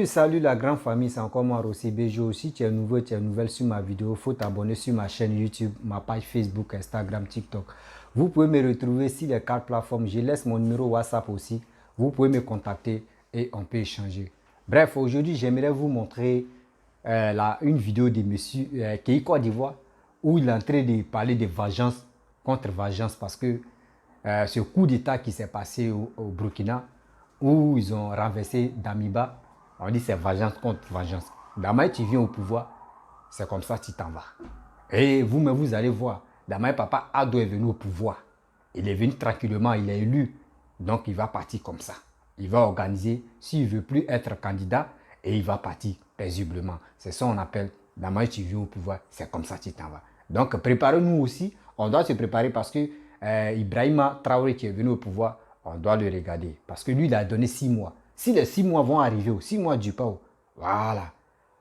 Salut la grande famille, c'est encore moi Rossi Bejo. Si tu es nouveau, tu es nouvelle sur ma vidéo, il faut t'abonner sur ma chaîne YouTube, ma page Facebook, Instagram, TikTok. Vous pouvez me retrouver sur les 4 plateformes. Je laisse mon numéro WhatsApp aussi. Vous pouvez me contacter et on peut échanger. Bref, aujourd'hui, j'aimerais vous montrer une vidéo de monsieur Kei Côte d'Ivoire où il est en train de parler de vengeance contre vengeance parce que ce coup d'État qui s'est passé au Burkina où ils ont renversé Damiba, on dit c'est vengeance contre vengeance. Damaye, tu viens au pouvoir, c'est comme ça tu t'en vas. Et vous-même, vous allez voir, Damaye Papa Ado est venu au pouvoir. Il est venu tranquillement, il est élu. Donc il va partir comme ça. Il va organiser, s'il ne veut plus être candidat, et il va partir paisiblement. C'est ça qu'on appelle Damaye, tu viens au pouvoir, c'est comme ça tu t'en vas. Donc préparez-nous aussi, on doit se préparer parce que Ibrahima Traoré qui est venu au pouvoir, on doit le regarder. Parce que lui, il a donné 6 mois. Si les 6 mois vont arriver, 6 mois du pas, voilà,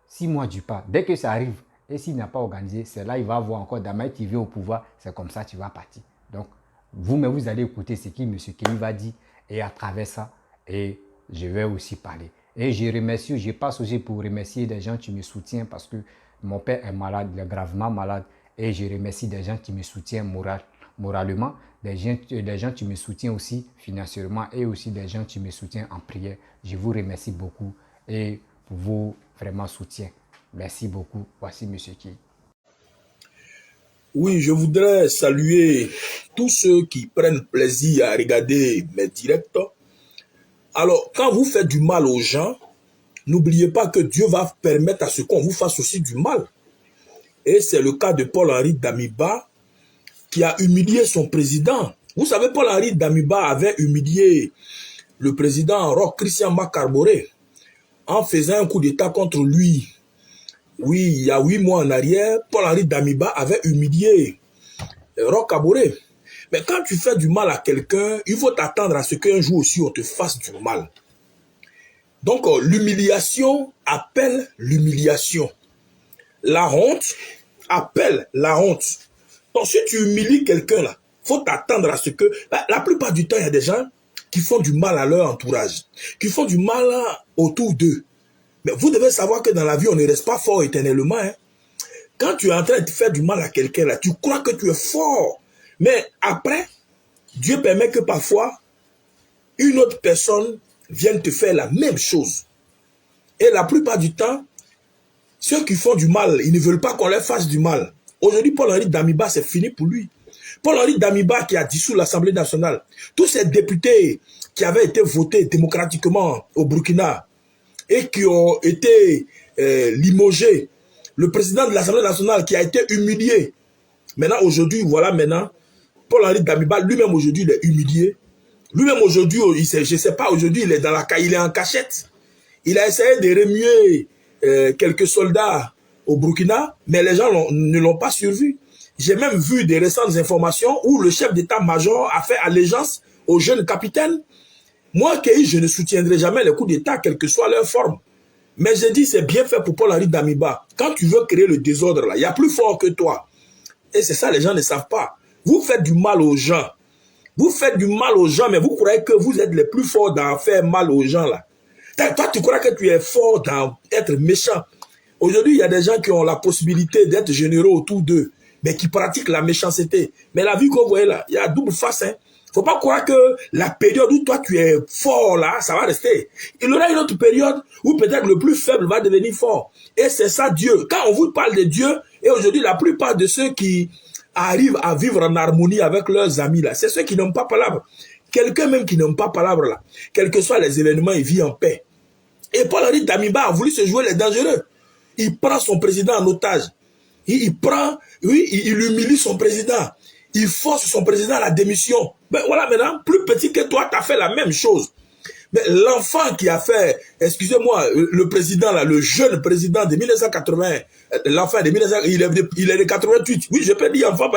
6 mois du pas. Dès que ça arrive, et s'il n'a pas organisé, c'est là il va avoir encore Damaye qui vient au pouvoir, c'est comme ça tu vas partir. Donc, vous-même, vous allez écouter ce que M. Kei va dire, et à travers ça, et je vais aussi parler. Et je remercie, je passe aussi pour remercier des gens qui me soutiennent parce que mon père est malade, il est gravement malade, et je remercie des gens qui me soutiennent moralement, des gens qui me soutiennent aussi financièrement et aussi des gens qui me soutiennent en prière. Je vous remercie beaucoup et pour vos vraiment soutiens. Merci beaucoup. Voici M. Kei. Oui, je voudrais saluer tous ceux qui prennent plaisir à regarder mes directs. Alors, quand vous faites du mal aux gens, n'oubliez pas que Dieu va permettre à ce qu'on vous fasse aussi du mal. Et c'est le cas de Paul-Henri Damiba qui a humilié son président. Vous savez, Paul-Henri Damiba avait humilié le président Roch Christian Makarboré en faisant un coup d'État contre lui. Oui, il y a 8 mois en arrière, Paul-Henri Damiba avait humilié Roch Kaboré. Mais quand tu fais du mal à quelqu'un, il faut t'attendre à ce qu'un jour aussi on te fasse du mal. Donc l'humiliation appelle l'humiliation. La honte appelle la honte. Donc si tu humilies quelqu'un là, faut t'attendre à ce que... La plupart du temps, il y a des gens qui font du mal à leur entourage, qui font du mal autour d'eux. Mais vous devez savoir que dans la vie, on ne reste pas fort éternellement. Hein. Quand tu es en train de faire du mal à quelqu'un là, tu crois que tu es fort. Mais après, Dieu permet que parfois, une autre personne vienne te faire la même chose. Et la plupart du temps, ceux qui font du mal, ils ne veulent pas qu'on leur fasse du mal. Aujourd'hui, Paul-Henri Damiba, c'est fini pour lui. Paul-Henri Damiba qui a dissous l'Assemblée nationale, tous ces députés qui avaient été votés démocratiquement au Burkina et qui ont été limogés, le président de l'Assemblée nationale qui a été humilié. Maintenant, aujourd'hui, voilà maintenant, Paul-Henri Damiba, lui-même aujourd'hui, il est humilié. Lui-même aujourd'hui, je ne sais pas, aujourd'hui, il est dans la il est en cachette. Il a essayé de remuer quelques soldats au Burkina, mais les gens ne l'ont pas survu. J'ai même vu des récentes informations où le chef d'état-major a fait allégeance aux jeunes capitaines. Moi, Kei, je ne soutiendrai jamais les coups d'État, quelle que soit leur forme. Mais j'ai dit, c'est bien fait pour Paul-Henri Damiba. Quand tu veux créer le désordre, là, il y a plus fort que toi. Et c'est ça, les gens ne savent pas. Vous faites du mal aux gens. Vous faites du mal aux gens, mais vous croyez que vous êtes les plus forts dans faire mal aux gens, là. Toi, tu crois que tu es fort dans être méchant. Aujourd'hui, il y a des gens qui ont la possibilité d'être généreux autour d'eux, mais qui pratiquent la méchanceté. Mais la vie qu'on voit là, il y a double face. Hein. Faut pas croire que la période où toi tu es fort là, ça va rester. Il y aura une autre période où peut-être le plus faible va devenir fort. Et c'est ça Dieu. Quand on vous parle de Dieu, et aujourd'hui la plupart de ceux qui arrivent à vivre en harmonie avec leurs amis là, c'est ceux qui n'ont pas palabre. Quelqu'un même qui n'aime pas palabre là, quels que soient les événements, il vit en paix. Et Paul-Henri Damiba a voulu se jouer les dangereux. Il prend son président en otage. Il humilie son président. Il force son président à la démission. Ben voilà, maintenant, plus petit que toi, tu as fait la même chose. Mais l'enfant qui a fait, excusez-moi, le président, là, le jeune président de 1980, l'enfant de 1980, il est de 88. Oui, je peux dire enfant,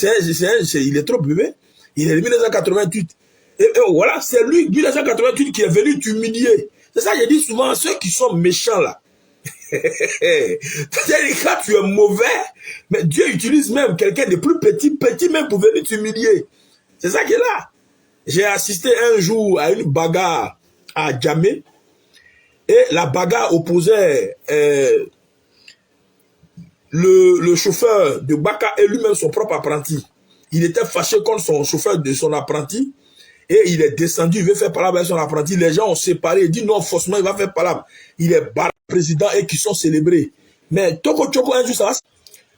il est trop bébé. Il est de 1988. Et voilà, c'est lui, 1988, qui est venu t'humilier. C'est ça que je dis souvent, ceux qui sont méchants, là. Quand tu es mauvais, mais Dieu utilise même quelqu'un de plus petit même pour venir t'humilier. C'est ça qui est là. J'ai assisté un jour à une bagarre à Djamé. Et la bagarre opposait le chauffeur de Baka et lui-même son propre apprenti. Il était fâché contre son chauffeur de son apprenti et il est descendu, il veut faire palabre avec son apprenti. Les gens ont séparé, il dit non, forcément il va faire palabre. Il est président et qui sont célébrés. Mais Toko Toko, un jour ça va.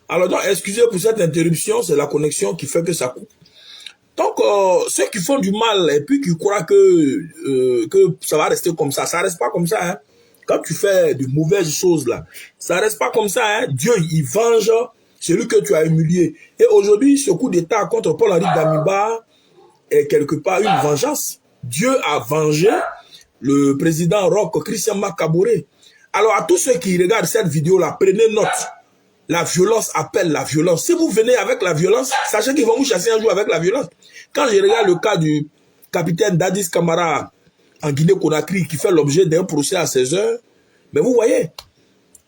Alors donc, excusez pour cette interruption, c'est la connexion qui fait que ça coupe. Donc, ceux qui font du mal et puis qui croient que ça va rester comme ça reste pas comme ça. Hein. Quand tu fais de mauvaises choses là, ça reste pas comme ça. Hein. Dieu, il venge celui que tu as humilié. Et aujourd'hui, ce coup d'État contre Paul-Henri Damiba est quelque part une vengeance. Dieu a vengé le président Roch Christian Makaboré. Alors, à tous ceux qui regardent cette vidéo-là, prenez note. La violence appelle la violence. Si vous venez avec la violence, sachez qu'ils vont vous chasser un jour avec la violence. Quand je regarde le cas du capitaine Dadis Camara en Guinée-Conakry qui fait l'objet d'un procès à 16 heures, mais vous voyez,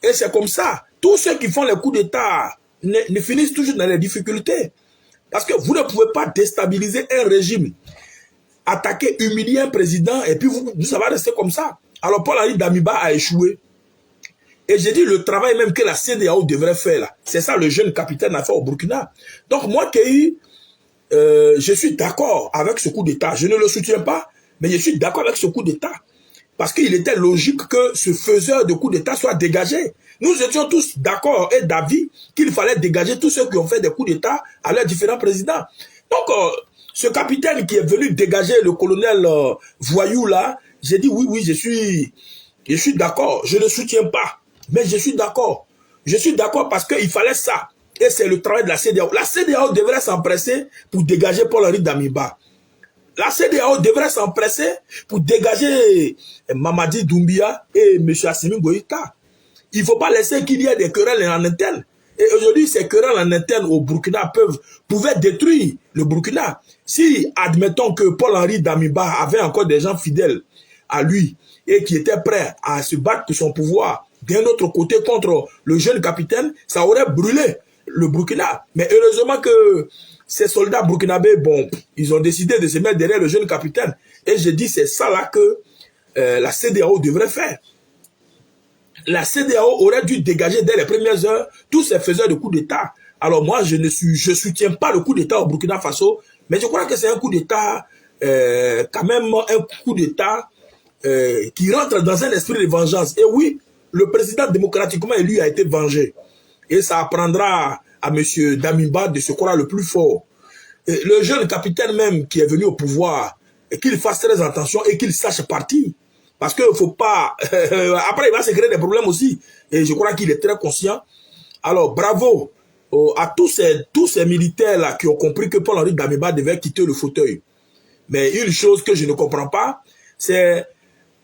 et c'est comme ça. Tous ceux qui font les coups d'État ne finissent toujours dans les difficultés. Parce que vous ne pouvez pas déstabiliser un régime, attaquer, humilier un président, et puis ça va rester comme ça. Alors Paul-Henri Damiba a échoué. Et j'ai dit le travail même que la CEDEAO devrait faire là. C'est ça le jeune capitaine a fait au Burkina. Donc moi, je suis d'accord avec ce coup d'État. Je ne le soutiens pas, mais je suis d'accord avec ce coup d'État. Parce qu'il était logique que ce faiseur de coup d'État soit dégagé. Nous étions tous d'accord et d'avis qu'il fallait dégager tous ceux qui ont fait des coups d'État à leurs différents présidents. Donc, ce capitaine qui est venu dégager le colonel Voyou là, j'ai dit oui, je suis d'accord. Je ne soutiens pas. Mais je suis d'accord. Je suis d'accord parce qu'il fallait ça. Et c'est le travail de la CEDEAO. La CEDEAO devrait s'empresser pour dégager Paul-Henri Damiba. La CEDEAO devrait s'empresser pour dégager Mamadi Doumbia et M. Assimi Goïta. Il ne faut pas laisser qu'il y ait des querelles en interne. Et aujourd'hui, ces querelles en interne au Burkina pouvaient détruire le Burkina. Si, admettons que Paul-Henri Damiba avait encore des gens fidèles à lui et qui étaient prêts à se battre pour son pouvoir, d'un autre côté contre le jeune capitaine, ça aurait brûlé le Burkina. Mais heureusement que ces soldats burkinabés, bon, ils ont décidé de se mettre derrière le jeune capitaine. Et je dis, c'est ça là que la CEDEAO devrait faire. La CEDEAO aurait dû dégager dès les premières heures tous ces faiseurs de coups d'État. Alors moi, je soutiens pas le coup d'État au Burkina Faso, mais je crois que c'est un coup d'État, quand même un coup d'État qui rentre dans un esprit de vengeance. Et oui, le président démocratiquement élu a été vengé. Et ça apprendra à M. Damiba de se croire le plus fort. Et le jeune capitaine même qui est venu au pouvoir, qu'il fasse très attention et qu'il sache partir. Parce qu'il ne faut pas... après, il va se créer des problèmes aussi. Et je crois qu'il est très conscient. Alors, bravo à tous ces militaires-là qui ont compris que Paul-Henri Damiba devait quitter le fauteuil. Mais une chose que je ne comprends pas, c'est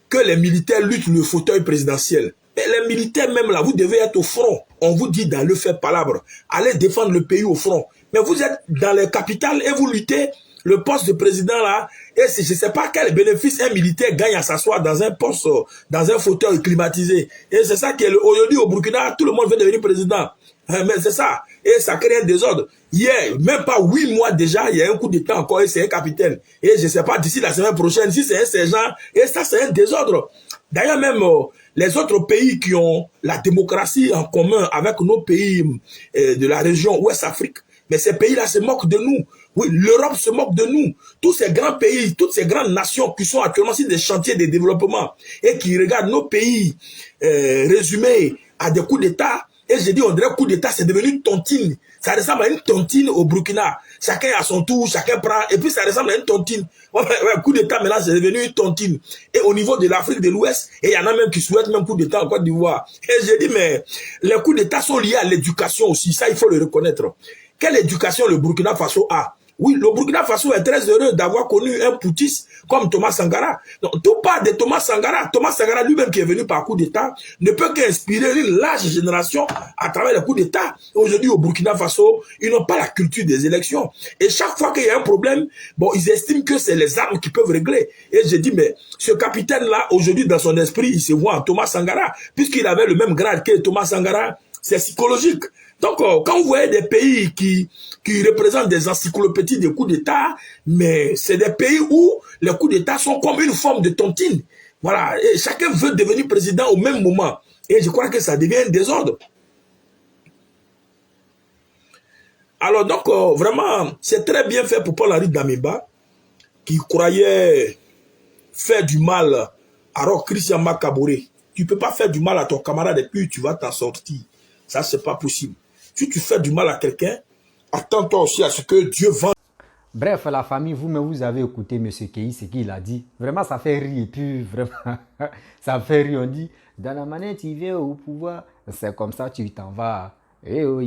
que les militaires luttent le fauteuil présidentiel. Mais les militaires même là, vous devez être au front. On vous dit d'aller faire palabre, allez défendre le pays au front. Mais vous êtes dans les capitales et vous luttez le poste de président là. Et je ne sais pas quel bénéfice un militaire gagne à s'asseoir dans un poste, dans un fauteuil climatisé. Et c'est ça qui est aujourd'hui au Burkina, tout le monde veut devenir président. Mais c'est ça. Et ça crée un désordre. Hier, même pas 8 mois déjà, il y a un coup d'État encore et c'est un capitaine. Et je ne sais pas, d'ici la semaine prochaine, si c'est un sergent, et ça c'est un désordre. D'ailleurs même, les autres pays qui ont la démocratie en commun avec nos pays de la région Ouest-Afrique, mais ces pays-là se moquent de nous. Oui, l'Europe se moque de nous. Tous ces grands pays, toutes ces grandes nations qui sont actuellement sur des chantiers de développement et qui regardent nos pays résumés à des coups d'État. Et j'ai dit, on dirait coup d'État, c'est devenu une tontine. Ça ressemble à une tontine au Burkina. Chacun à son tour, chacun prend, et puis ça ressemble à une tontine. Ouais, coup d'État, maintenant, c'est devenu une tontine. Et au niveau de l'Afrique de l'Ouest, et il y en a même qui souhaitent même coup d'État en Côte d'Ivoire. Et j'ai dit, mais les coups d'État sont liés à l'éducation aussi. Ça, il faut le reconnaître. Quelle éducation le Burkina Faso a? Oui, le Burkina Faso est très heureux d'avoir connu un putschiste comme Thomas Sankara. Donc, tout part de Thomas Sankara. Thomas Sankara lui-même qui est venu par coup d'État ne peut qu'inspirer une large génération à travers les coups d'État. Aujourd'hui, au Burkina Faso, ils n'ont pas la culture des élections. Et chaque fois qu'il y a un problème, bon, ils estiment que c'est les armes qui peuvent régler. Et j'ai dit, mais ce capitaine-là, aujourd'hui, dans son esprit, il se voit en Thomas Sankara. Puisqu'il avait le même grade que Thomas Sankara, c'est psychologique. Donc, quand vous voyez des pays qui représentent des encyclopédies de coups d'État, mais c'est des pays où les coups d'État sont comme une forme de tontine. Voilà, et chacun veut devenir président au même moment. Et je crois que ça devient un désordre. Alors donc, vraiment, c'est très bien fait pour Paul-Henri Damiba, qui croyait faire du mal à Roch Christian Makaboré. Tu ne peux pas faire du mal à ton camarade et puis tu vas t'en sortir. Ça, c'est pas possible. Si tu fais du mal à quelqu'un, attends-toi aussi à ce que Dieu vende. Bref, la famille, vous-même, vous avez écouté M. Kei, ce qu'il a dit. Vraiment, ça fait rire. Et puis, vraiment, ça fait rire. On dit, dans la manière tu viens au pouvoir, c'est comme ça, tu t'en vas. Et oh,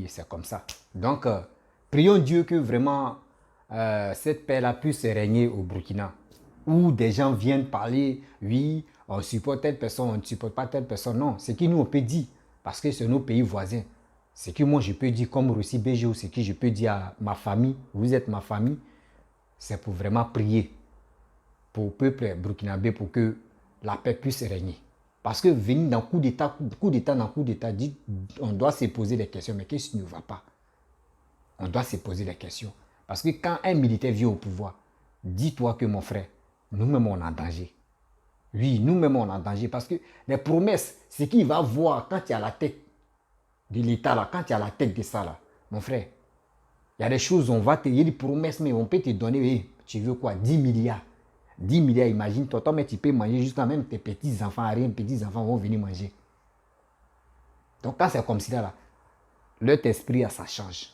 c'est comme ça. Donc, prions Dieu que vraiment cette paix-là puisse régner au Burkina. Où des gens viennent parler, oui, on supporte telle personne, on ne supporte pas telle personne. Non, c'est qui nous, on peut dire. Parce que c'est nos pays voisins. Ce que moi je peux dire comme Russie BGO, ce que je peux dire à ma famille, vous êtes ma famille, c'est pour vraiment prier pour le peuple burkinabé pour que la paix puisse régner. Parce que venir dans coup d'État, dans coup d'État, on doit se poser des questions, mais qu'est-ce qui ne va pas? On doit se poser des questions. Parce que quand un militaire vient au pouvoir, dis-toi que mon frère, nous-mêmes on est en danger. Oui, nous-mêmes on est en danger parce que les promesses, ce qu'il va voir quand il y a la tête de l'État là, quand il y a la tête de ça là, mon frère, il y a des choses, il y a des promesses, mais on peut te donner, hey, tu veux quoi, 10 milliards. 10 milliards, imagine-toi, toi, mais tu peux manger jusqu'à même tes petits-enfants, rien, petits-enfants vont venir manger. Donc quand c'est comme ça là, leur esprit, ça change.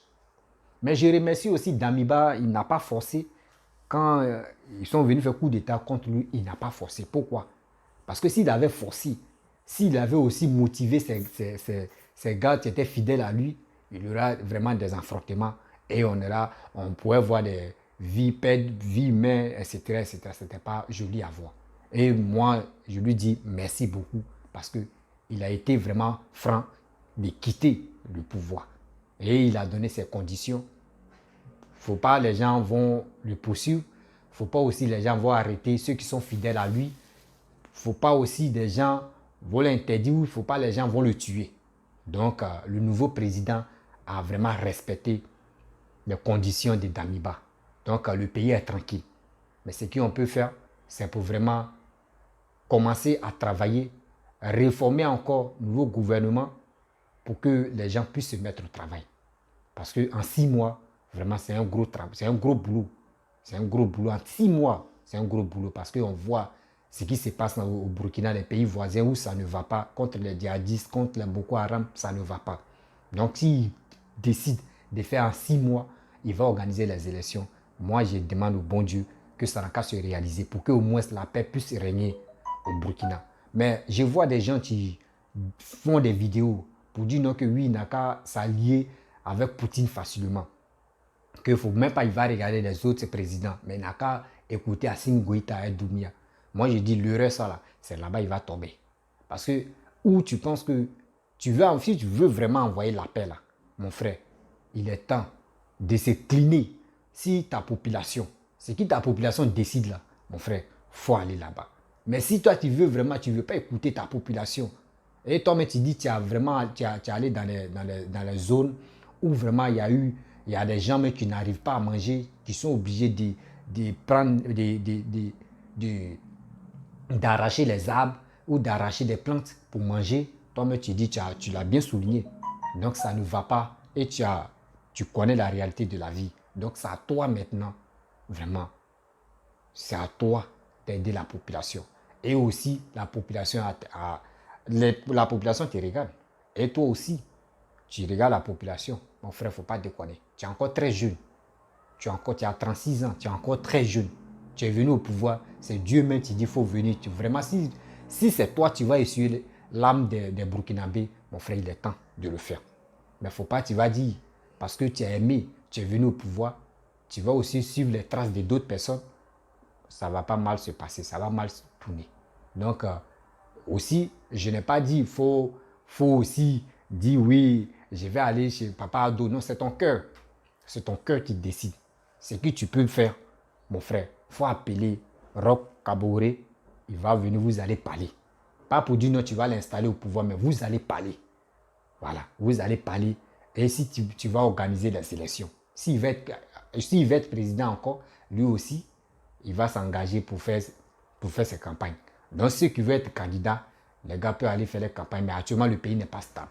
Mais je remercie aussi Damiba, il n'a pas forcé. Quand ils sont venus faire coup d'État contre lui, il n'a pas forcé. Pourquoi? Parce que s'il avait forcé, s'il avait aussi motivé ces gars qui étaient fidèles à lui, il y aura vraiment des affrontements et on pourrait voir des vies, perdre vie humaine, etc., etc. Ce n'était pas joli à voir. Et moi, je lui dis merci beaucoup parce qu'il a été vraiment franc de quitter le pouvoir. Et il a donné ses conditions. Faut pas les gens vont le poursuivre. Faut pas aussi les gens vont arrêter ceux qui sont fidèles à lui. Faut pas aussi des gens vont l'interdire ou faut pas les gens vont le tuer. Donc le nouveau président a vraiment respecté les conditions de Damiba. Donc le pays est tranquille. Mais ce qu'on peut faire, c'est pour vraiment commencer à travailler, réformer encore le nouveau gouvernement pour que les gens puissent se mettre au travail. Parce qu'en 6 mois, vraiment, c'est un gros travail, c'est un gros boulot. C'est un gros boulot. En 6 mois, c'est un gros boulot parce qu'on voit ce qui se passe au Burkina, les pays voisins où ça ne va pas, contre les djihadistes, contre les Boko Haram, ça ne va pas. Donc, s'il décide de faire en 6 mois, il va organiser les élections. Moi, je demande au bon Dieu que ça n'a qu'à se réaliser pour qu'au moins la paix puisse régner au Burkina. Mais je vois des gens qui font des vidéos pour dire non que oui, il n'a qu'à s'allier avec Poutine facilement. Que faut même pas, il va regarder les autres présidents, mais il n'a qu'à écouter Assimi Goïta et Doumbia. Moi, je dis l'heure ça là, c'est là-bas il va tomber. Parce que où tu penses que si tu veux vraiment envoyer la paix là, mon frère, il est temps de se cliner si ta population, ce qui ta population décide là, mon frère, faut aller là-bas. Mais si toi tu veux vraiment, tu veux pas écouter ta population, et toi mais tu dis tu es allé dans les zones où vraiment il y a des gens mais qui n'arrivent pas à manger, qui sont obligés de prendre, d'arracher les arbres ou d'arracher des plantes pour manger. Toi mais tu dis, tu l'as bien souligné. Donc ça ne va pas et tu connais la réalité de la vie. Donc c'est à toi maintenant, vraiment, c'est à toi d'aider la population. Et aussi la population la population te regarde. Et toi aussi, tu regardes la population. Mon frère, il ne faut pas déconner. Tu es encore très jeune. Tu as 36 ans. Tu es encore très jeune. Tu es venu au pouvoir. C'est Dieu même qui dit qu'il faut venir. Vraiment, si c'est toi, tu vas essuyer l'âme des Burkinabés, mon frère, il est temps de le faire. Mais il ne faut pas, tu vas dire, parce que tu as aimé, tu es venu au pouvoir, tu vas aussi suivre les traces de d'autres personnes. Ça ne va pas mal se passer. Ça va mal se tourner. Donc, aussi, je n'ai pas dit, il faut aussi dire oui, je vais aller chez Papa Ado. Non, c'est ton cœur. C'est ton cœur qui décide. Ce que tu peux faire, mon frère, il faut appeler Roch Kaboré. Il va venir, vous allez parler. Pas pour dire non, tu vas l'installer au pouvoir, mais vous allez parler. Voilà, vous allez parler. Et si tu vas organiser les élections, s'il va être président encore, lui aussi, il va s'engager pour faire ses campagnes. Donc ceux qui veulent être candidats, les gars peuvent aller faire les campagnes, mais actuellement le pays n'est pas stable.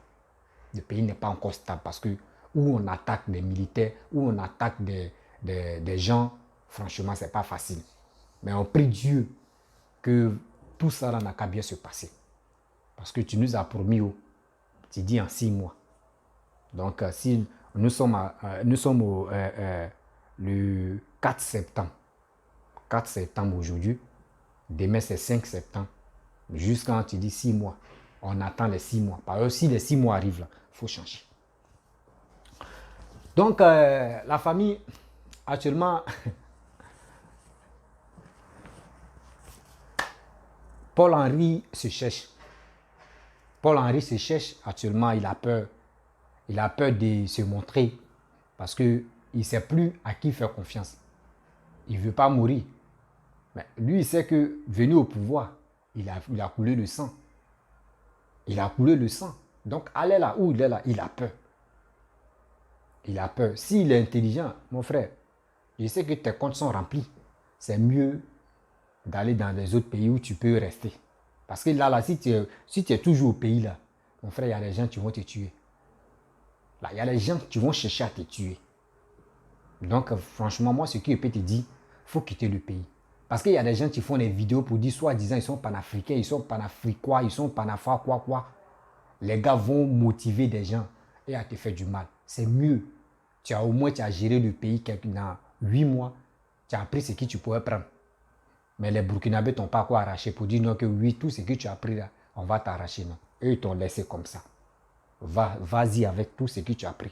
Le pays n'est pas encore stable parce que où on attaque des militaires, où on attaque des gens, franchement, c'est pas facile. Mais on prie Dieu que tout ça n'a qu'à bien se passer. Parce que tu nous as promis, tu dis en 6 mois. Donc, si nous sommes le 4 septembre, 4 septembre aujourd'hui, demain c'est 5 septembre, jusqu'à tu dis 6 mois. On attend les 6 mois. Parce que si les 6 mois arrivent, il faut changer. Donc, la famille, actuellement, Paul-Henri se cherche. Paul-Henri se cherche. Actuellement, il a peur. Il a peur de se montrer parce qu'il ne sait plus à qui faire confiance. Il ne veut pas mourir. Mais lui, il sait que venu au pouvoir, il a coulé le sang. Il a coulé le sang. Donc, aller là où il est là, il a peur. Il a peur. S'il est intelligent, mon frère, je sais que tes comptes sont remplis. C'est mieux d'aller dans des autres pays où tu peux rester. Parce que là si tu es toujours au pays, là, mon frère, il y a des gens qui vont te tuer. Là, il y a des gens qui vont chercher à te tuer. Donc, franchement, moi, ce que je peux te dire, il faut quitter le pays. Parce qu'il y a des gens qui font des vidéos pour dire, soi-disant, ils sont panafricains, ils sont panafricois, ils sont panafricois, quoi. Les gars vont motiver des gens et à te faire du mal. C'est mieux. Tu as géré le pays dans 8 mois. Tu as appris ce que tu pouvais prendre. Mais les Burkinabés t'ont pas quoi arracher pour dire non que oui, tout ce que tu as pris là, on va t'arracher. Non. Eux, ils t'ont laissé comme ça. Vas-y avec tout ce que tu as pris.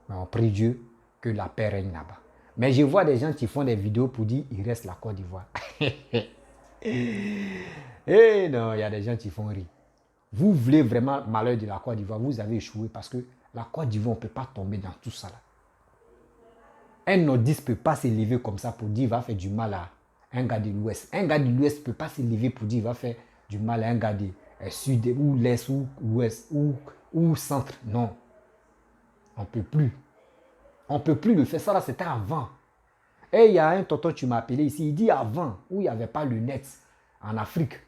Mais on prie Dieu que la paix règne là-bas. Mais je vois des gens qui font des vidéos pour dire il reste la Côte d'Ivoire. Eh non, il y a des gens qui font rire. Vous voulez vraiment malheur de la Côte d'Ivoire, vous avez échoué parce que la Côte d'Ivoire, on ne peut pas tomber dans tout ça là. Un nordiste ne peut pas s'élever comme ça pour dire il va faire du mal à un gars de l'Ouest. Un gars de l'Ouest ne peut pas s'élever pour dire il va faire du mal à un gars de Sud ou l'Est ou l'Ouest ou Centre. Non. On ne peut plus. On ne peut plus le faire. Ça là, c'était avant. Et il y a un tonton qui m'a appelé ici. Il dit avant, où il n'y avait pas le net en Afrique,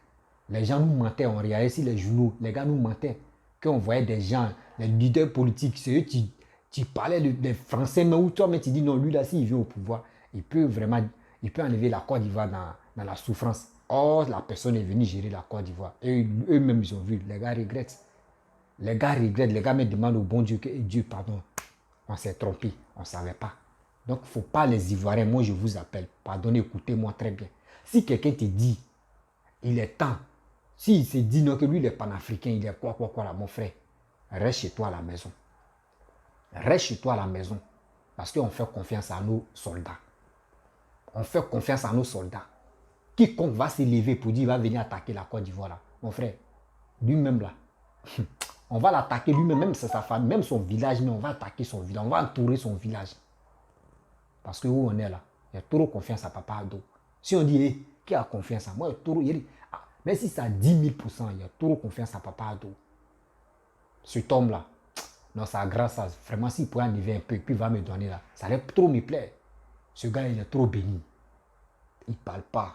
les gens nous mentaient. On regardait ici les journaux. Les gars nous mentaient. Qu'on voyait des gens, les leaders politiques, c'est eux qui parlaient des Français. Mais où toi, mais tu dis non, lui là, s'il vient au pouvoir, il peut enlever la Côte d'Ivoire dans la souffrance. Or, la personne est venue gérer la Côte d'Ivoire. Et eux-mêmes, ils ont vu. Les gars regrettent. Les gars regrettent. Les gars me demandent au bon Dieu que Dieu, pardon, on s'est trompé. On ne savait pas. Donc, il ne faut pas les Ivoiriens. Moi, je vous appelle. Pardonnez, écoutez-moi très bien. Si quelqu'un te dit, il est temps. S'il se dit non, que lui, il est panafricain, il est quoi, là, mon frère, reste chez toi à la maison. Reste chez toi à la maison. Parce qu'on fait confiance à nos soldats. On fait confiance à nos soldats. Quiconque va s'élever pour dire qu'il va venir attaquer la Côte d'Ivoire, là, mon frère, lui-même là, on va l'attaquer lui-même, même c'est sa famille, même son village, mais on va attaquer son village, on va entourer son village. Parce que où on est là, il y a trop confiance à Papa Ado. Si on dit, hey, qui a confiance à moi, il y a trop, mais si ça a 10 000%, il y a trop confiance à Papa Ado. Cet homme-là, non, ça grâce à, vraiment, s'il pourrait enlever un peu, puis il va me donner là, ça allait trop me plaire. Ce gars, il est trop béni. Il ne parle pas.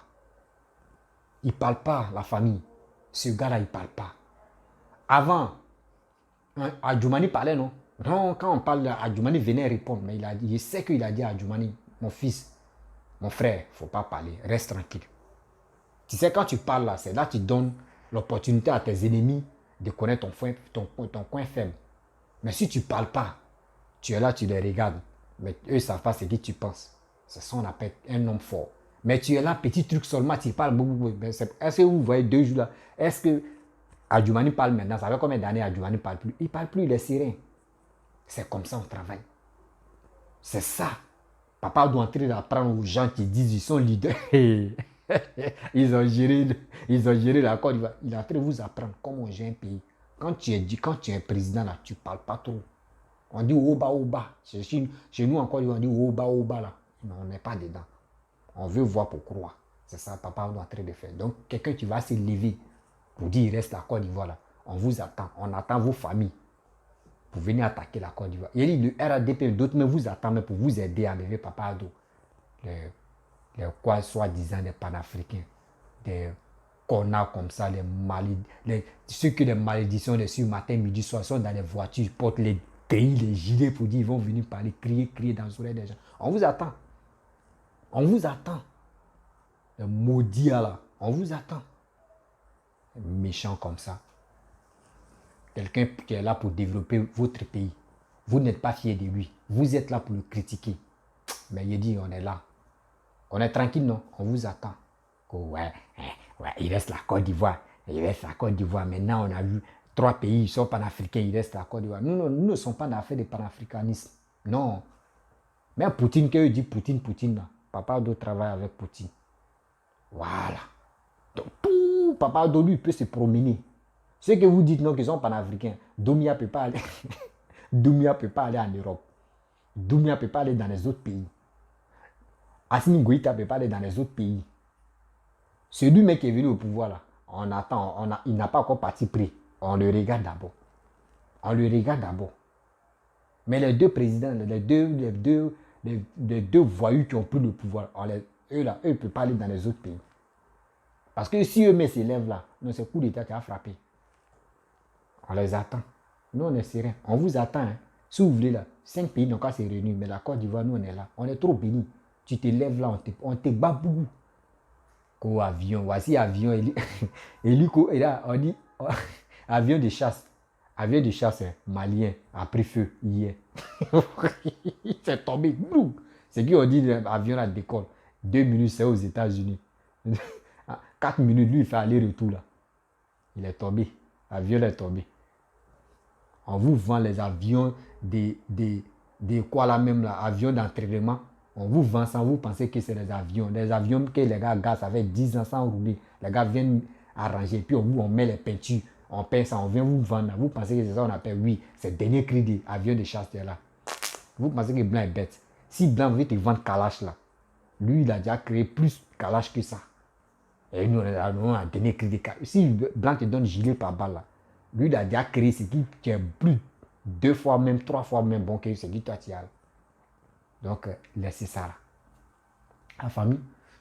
Il ne parle pas, la famille. Ce gars-là, il ne parle pas. Avant, Adjoumani parlait, non? Non, quand on parle, Adjoumani venait répondre. Mais je sais qu'il a dit à Adjoumani, mon fils, mon frère, il ne faut pas parler, reste tranquille. Tu sais, quand tu parles là, c'est là que tu donnes l'opportunité à tes ennemis de connaître ton coin faible. Mais si tu ne parles pas, tu es là, tu les regardes. Mais eux ne savent pas ce que tu penses. C'est ça qu'on appelle un homme fort. Mais tu es là, petit truc seulement, tu parles beaucoup. Est-ce que vous voyez 2 jours là? Est-ce que Adjoumani parle maintenant? Ça fait combien d'années Adjoumani ne parle plus? Il ne parle plus, il est serein. C'est comme ça on travaille. C'est ça. Papa doit entrer d'apprendre aux gens qui disent qu'ils sont leaders. ils ont géré la Côte d'Ivoire. Il est en train de vous apprendre comment on gère un pays. Quand tu es président là, tu ne parles pas trop. On dit oba oba. Chez nous en Côte d'Ivoire, on dit oba oba là. Non, on n'est pas dedans. On veut voir pour croire. C'est ça, papa doit en train de faire. Donc, quelqu'un qui va se lever pour dire il reste la Côte d'Ivoire là. On vous attend. On attend vos familles pour venir attaquer la Côte d'Ivoire. Il dit le RADP, d'autres mais vous attendent pour vous aider à lever Papa Ado. Les quoi, soi-disant des panafricains, des connards comme ça, ceux qui les malédictions les sur matin, midi, soir, sont dans les voitures, ils portent les grilles, les gilets pour dire ils vont venir parler, crier dans les oreilles des gens. On vous attend. On vous attend. Les maudits là, on vous attend. Méchant comme ça. Quelqu'un qui est là pour développer votre pays. Vous n'êtes pas fier de lui. Vous êtes là pour le critiquer. Mais il dit, on est là. On est tranquille, non? On vous attend. Ouais, il reste la Côte d'Ivoire. Il reste la Côte d'Ivoire. Maintenant, on a vu 3 pays, ils sont panafricains, il reste la Côte d'Ivoire. Nous ne sommes pas dans l'affaire de panafricanisme. Non. Mais Poutine, quand il dit Poutine, là, Papa Ado travaille avec Poutine. Voilà. Donc, tout Papa Ado, lui, peut se promener. Ceux que vous dites non, qu'ils sont panafricains, Doumbia ne peut pas aller. Doumbia ne peut pas aller en Europe. Doumbia ne peut pas aller dans les autres pays. Assimi Goïta ne peut pas aller dans les autres pays. Celui mec qui est venu au pouvoir là, on attend, il n'a pas encore parti pris. On le regarde d'abord. On le regarde d'abord. Mais les deux présidents, les deux voyous qui ont pris le pouvoir, eux là, eux ne peuvent pas aller dans les autres pays. Parce que si eux s'élèvent là, non, c'est coup d'État qui a frappé. On les attend. Nous, on est sérieux. On vous attend. Hein. Si vous voulez là, 5 pays n'ont qu'à se réunir. Mais la Côte d'Ivoire, nous, on est là. On est trop bénis. Tu te lèves là, on te bat beaucoup. Qu'au avion, voici avion. Et là, on dit avion de chasse. Avion de chasse malien a pris feu hier. C'est tombé. C'est qui on dit l'avion là décolle. 2 minutes, c'est aux États-Unis. 4 minutes, lui, il fait aller-retour là. Il est tombé. L'avion est tombé. On vous vend les avions des quoi là même là, avions d'entraînement. On vous vend ça, vous pensez que c'est des avions. Des avions que les gars gardent, ça fait 10 ans sans rouler. Les gars viennent arranger, puis on met les peintures, on peint ça, on vient vous vendre. Vous pensez que c'est ça qu'on appelle, oui, c'est le dernier cri des avions de chasse là. Vous pensez que Blanc est bête. Si Blanc veut te vendre Kalash là, lui il a déjà créé plus Kalash que ça. Et nous on a un dernier cri des Kalash. Si Blanc te donne gilet par balle là, lui il a déjà créé ce qui est plus 2 fois même, 3 fois même bon que ce qui toi tu as. Donc, laissez ça là. La famille,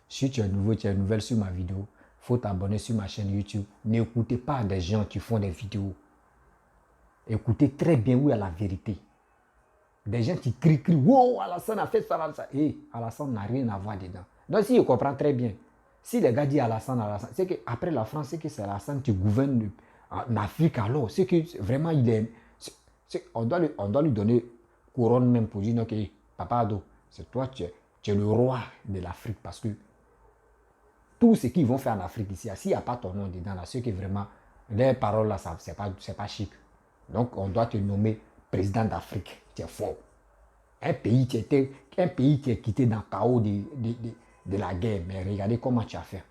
si tu es nouveau, tu es nouvelle sur ma vidéo, il faut t'abonner sur ma chaîne YouTube. N'écoutez pas des gens qui font des vidéos. Écoutez très bien où est la vérité. Des gens qui crient, wow, Alassane a fait ça, Alassane. Et Alassane n'a rien à voir dedans. Donc, si je comprends très bien, si les gars disent Alassane, c'est qu'après la France, c'est que c'est Alassane qui gouverne en Afrique alors. C'est que vraiment, on doit lui donner couronne même pour dire, ok, Papa Ado, c'est toi, tu es le roi de l'Afrique parce que tout ce qu'ils vont faire en Afrique ici, s'il n'y a pas ton nom dedans, là, c'est que vraiment, les paroles là, c'est pas chic. Donc, on doit te nommer président d'Afrique. Tu es fort. Un pays qui est quitté dans le chaos de la guerre, mais regardez comment tu as fait.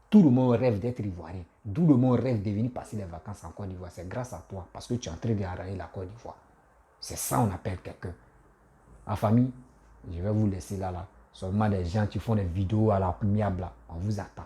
Tout le monde rêve d'être ivoirien. Tout le monde rêve de venir passer les vacances en Côte d'Ivoire. C'est grâce à toi parce que tu es en train d'arranger la Côte d'Ivoire. C'est ça on appelle quelqu'un. En famille, je vais vous laisser là. Seulement des gens qui font des vidéos à la miable là. On vous attend.